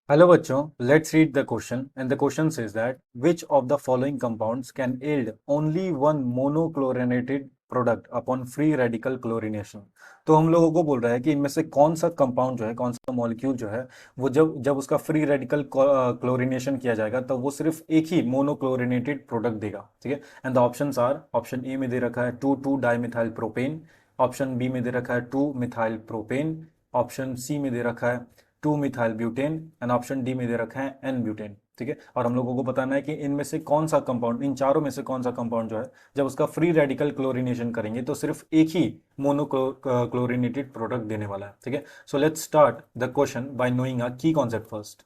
Hello बच्चों, let's read the question and the question says that which of the following compounds can yield only one monochlorinated product upon free radical chlorination। तो हम लोगों को बोल रहा है कि इनमें से कौन सा कंपाउंड जो है, कौन सा मॉलिक्यूल जो है, वो जब जब उसका फ्री रेडिकल क्लोरिनेशन किया जाएगा तब वो सिर्फ एक ही मोनोक्लोरिनेटेड प्रोडक्ट देगा। ठीक है। And the options are, option A में दे रखा है 2 डाइमिथाइल प्रोपेन, ऑप्शन बी में दे रखा है 2 मिथाइल प्रोपेन, ऑप्शन सी में दे रखा है 2 methyl butane and option D में दे रखा है एन ब्यूटेन। ठीक है। और हम लोगों को बताना है कि इनमें से कौन सा कंपाउंड, इन चारों में से कौन सा कंपाउंड जो है जब उसका फ्री रेडिकल क्लोरिनेशन करेंगे तो सिर्फ एक ही मोनोक्लोरिनेटेड प्रोडक्ट देने वाला है। ठीक है। So let's start the question by knowing a key concept first.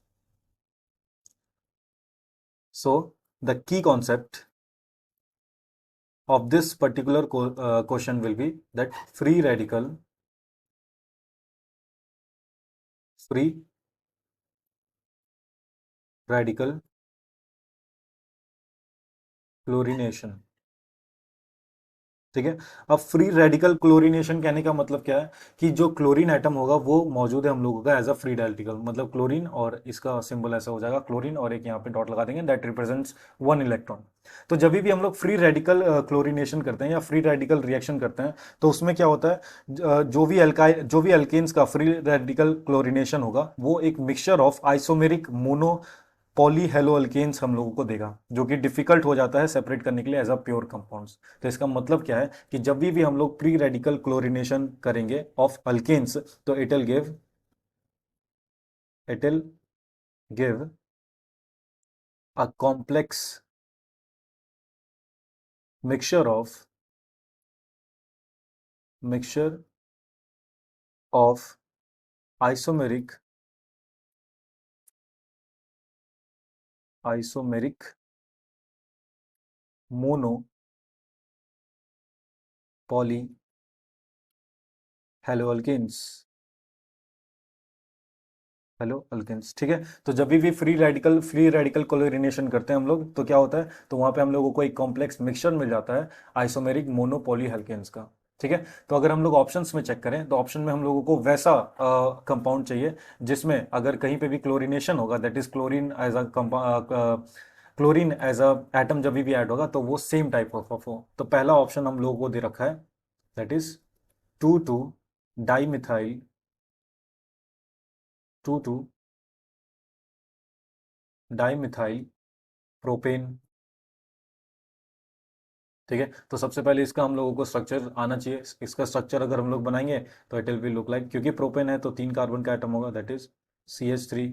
So the key concept of this particular question will be that free radical chlorination। ठीक है। अब फ्री रेडिकल क्लोरीनेशन कहने का मतलब क्या है कि जो क्लोरीन एटम होगा वो मौजूद है हम लोगों का एज अ फ्री रेडिकल, मतलब क्लोरीन, और इसका सिंबल ऐसा हो जाएगा क्लोरीन और एक यहाँ पे डॉट लगा देंगे दैट रिप्रेजेंट्स 1 इलेक्ट्रॉन। तो जब भी हम लोग फ्री रेडिकल क्लोरीनेशन करते हैं या फ्री रेडिकल रिएक्शन करते हैं तो उसमें क्या होता है, जो भी अल्केन्स का फ्री रेडिकल क्लोरीनेशन होगा वो एक mixture of isomeric mono poly halo alkanes हम लोगों को देगा, जो कि डिफिकल्ट हो जाता है सेपरेट करने के लिए एज अ प्योर कंपाउंड्स। तो इसका मतलब क्या है कि जब भी हम लोग प्री रेडिकल क्लोरिनेशन करेंगे ऑफ अल्केन्स तो it will give a complex mixture mixture of isomeric isomeric mono poly halo alkanes halo alkanes. ठीक है। तो जब भी फ्री रेडिकल क्लोरिनेशन करते हैं हम लोग तो क्या होता है, तो वहां पे हम लोगों को एक कॉम्प्लेक्स मिक्सचर मिल जाता है आइसोमेरिक मोनोपोली हल्केन्स का। ठीक है। तो अगर हम लोग ऑप्शंस में चेक करें तो ऑप्शन में हम लोगों को वैसा कंपाउंड चाहिए जिसमें अगर कहीं पे भी क्लोरिनेशन होगा, that is chlorine as a atom जब भी ऐड होगा तो वो सेम टाइप ऑफ हो। तो पहला ऑप्शन हम लोगों को दे रखा है that is 2 di methyl 2 di methyl propane. ठीक है। तो सबसे पहले इसका हम लोगों को स्ट्रक्चर आना चाहिए। इसका स्ट्रक्चर अगर हम लोग बनाएंगे तो it will be look like, क्योंकि प्रोपेन है तो 3 कार्बन का एटम होगा दैट इज CH3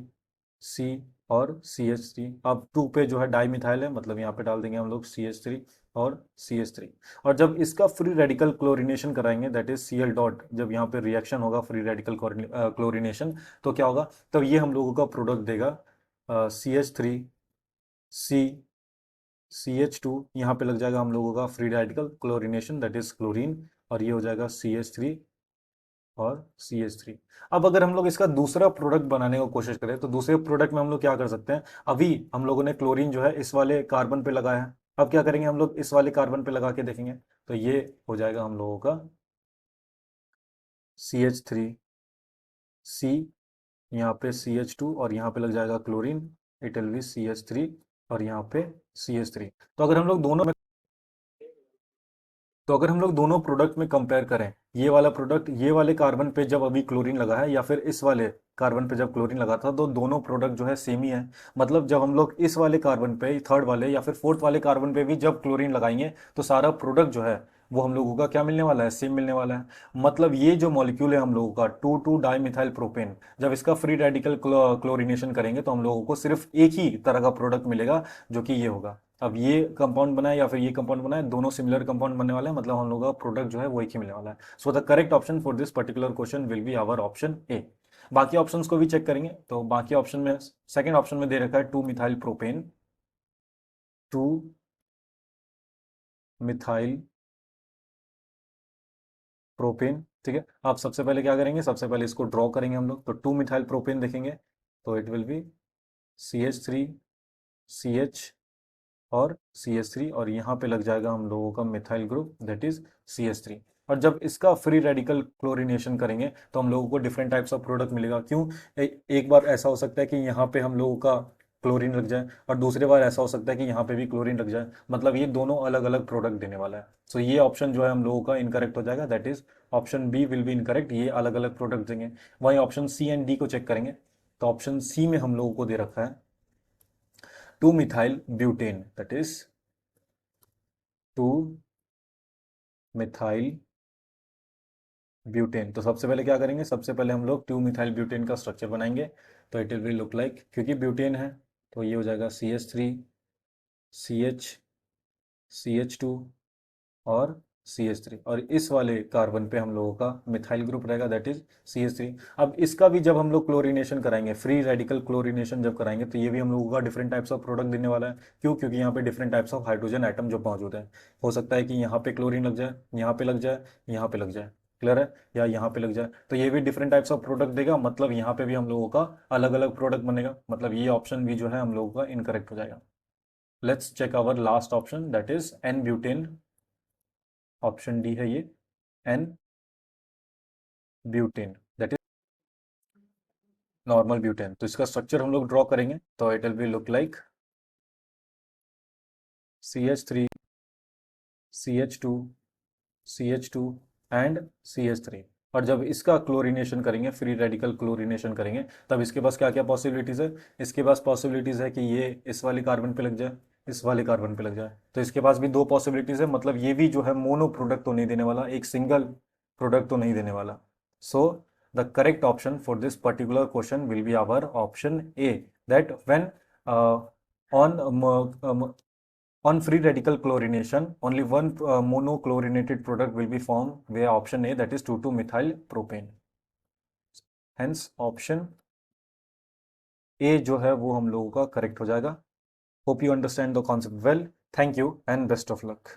सी और CH3। अब 2 पे जो है डाई मिथाइल है, मतलब यहाँ पे डाल देंगे हम लोग CH3 और CH3। और जब इसका फ्री रेडिकल क्लोरिनेशन कराएंगे दैट इज Cl डॉट, जब यहाँ पे रिएक्शन होगा फ्री रेडिकल क्लोरिनेशन तो क्या होगा, तब ये हम लोगों का प्रोडक्ट देगा CH3 CH2। यहाँ पे लग जाएगा हम लोगों का free radical chlorination that is chlorine, और ये हो जाएगा CH3 और CH3। अब अगर हम लोग इसका दूसरा प्रोडक्ट बनाने की कोशिश करें तो दूसरे प्रोडक्ट में हम लोग क्या कर सकते हैं, अभी हम लोगों ने क्लोरीन जो है इस वाले कार्बन पे लगाया है, अब क्या करेंगे हम लोग इस वाले कार्बन पे लगा के देखेंगे। तो ये हो जाएगा हम लोगों का CH3 C, यहाँ पे CH2 और यहाँ पे लग जाएगा chlorine, it will B CH3 और यहाँ पे CH3। तो अगर हम लोग दोनों में तो अगर हम लोग दोनों प्रोडक्ट में कंपेयर करें, ये वाला प्रोडक्ट ये वाले कार्बन पे जब अभी क्लोरीन लगा है या फिर इस वाले कार्बन पे जब क्लोरीन लगा था, तो दोनों प्रोडक्ट जो है सेम ही है। मतलब जब हम लोग इस वाले कार्बन पे, थर्ड वाले या फिर फोर्थ वाले कार्बन पे भी जब क्लोरीन लगाएंगे तो सारा प्रोडक्ट जो है वो हम लोगों का क्या मिलने वाला है, सेम मिलने वाला है। मतलब ये जो मॉलिक्यूल है हम लोगों का 2 डाई मिथाइल प्रोपेन, जब इसका फ्री रेडिकल क्लोरिनेशन करेंगे तो हम लोगों को सिर्फ एक ही तरह का प्रोडक्ट मिलेगा, जो कि ये होगा। अब ये कंपाउंड बनाए या फिर ये कंपाउंड बनाए, दोनों सिमिलर कंपाउंड बनने वाले हैं, मतलब हम लोग का प्रोडक्ट जो है वो एक ही मिलने वाला है। So the correct option for this particular question will be our option A. बाकी ऑप्शंस को भी चेक करेंगे तो बाकी ऑप्शन में सेकंड ऑप्शन में दे रखा है 2 मिथाइल प्रोपेन, 2 मिथाइल प्रोपेन। ठीक है। आप सबसे पहले क्या करेंगे, सबसे पहले इसको ड्रॉ करेंगे हम लोग, तो 2 मिथाइल प्रोपेन देखेंगे तो it will B CH3 CH और CH3, और यहाँ पे लग जाएगा हम लोगों का methyl group that is CH3। और जब इसका फ्री रेडिकल क्लोरीनेशन करेंगे तो हम लोगों को डिफरेंट टाइप्स ऑफ प्रोडक्ट मिलेगा। क्यों? एक बार ऐसा हो सकता है कि यहाँ पे हम लोगों का क्लोरीन लग जाए और दूसरी बार ऐसा हो सकता है कि यहाँ पे भी क्लोरीन लग जाए, मतलब ये दोनों अलग अलग प्रोडक्ट देने वाला है। सो ये ऑप्शन जो है हम लोगों का इनकरेक्ट हो जाएगा, that is option B will be incorrect, ये अलग अलग प्रोडक्ट देंगे। वहीं ऑप्शन सी एंड डी को चेक करेंगे तो ऑप्शन सी में हम लोगों को दे रखा है 2 methyl butane, that is 2 methyl butane. तो सबसे पहले क्या करेंगे, सबसे पहले हम लोग 2 मिथाइल ब्यूटेन का स्ट्रक्चर बनाएंगे। तो इट विल लुक लाइक, क्योंकि ब्यूटेन है तो ये हो जाएगा CH3 CH2 और CH3, और इस वाले कार्बन पे हम लोगों का मिथाइल ग्रुप रहेगा, दैट इज CH3। अब इसका भी जब हम लोग क्लोरीनेशन कराएंगे, फ्री रेडिकल क्लोरीनेशन जब कराएंगे, तो ये भी हम लोगों का डिफरेंट टाइप्स ऑफ प्रोडक्ट देने वाला है। क्यों? क्योंकि यहाँ पे different types of hydrogen atom जो मौजूद है, हो सकता है कि यहाँ पे क्लोरीन लग जाए, यहाँ पे लग जाए, यहाँ पे लग जाए, क्लियर है, या यहाँ पे लग जाए, तो ये भी डिफरेंट टाइप्स ऑफ प्रोडक्ट देगा, मतलब यहाँ पे भी हम लोगों का अलग अलग प्रोडक्ट बनेगा, मतलब ये ऑप्शन भी जो है हम लोगों का इनकरेक्ट हो जाएगा। Let's check our last option, that is N butane. Option D है ये, N butane, that is normal butane. तो इसका स्ट्रक्चर हम लोग ड्रॉ करेंगे तो it will be look like CH3 CH2 CH2 and CH3। और जब इसका क्लोरीनेशन करेंगे, फ्री रेडिकल क्लोरीनेशन करेंगे, तब इसके पास क्या क्या पॉसिबिलिटीज है? इसके पास पॉसिबिलिटीज है कि ये इस वाले कार्बन पे लग जाए, इस वाले कार्बन पे लग जाए, तो इसके पास भी दो पॉसिबिलिटीज है, मतलब ये भी जो है मोनो प्रोडक्ट तो नहीं देने वाला, एक सिंगल प्रोडक्ट तो नहीं देने वाला। So the correct option for this particular question will be our option A, that when on free radical chlorination, only one monochlorinated product will be formed via option A, that is 2,2-methyl propane. Hence option A जो है वो हम लोगों का correct हो जाएगा। Hope you understand the concept well. Thank you and best of luck.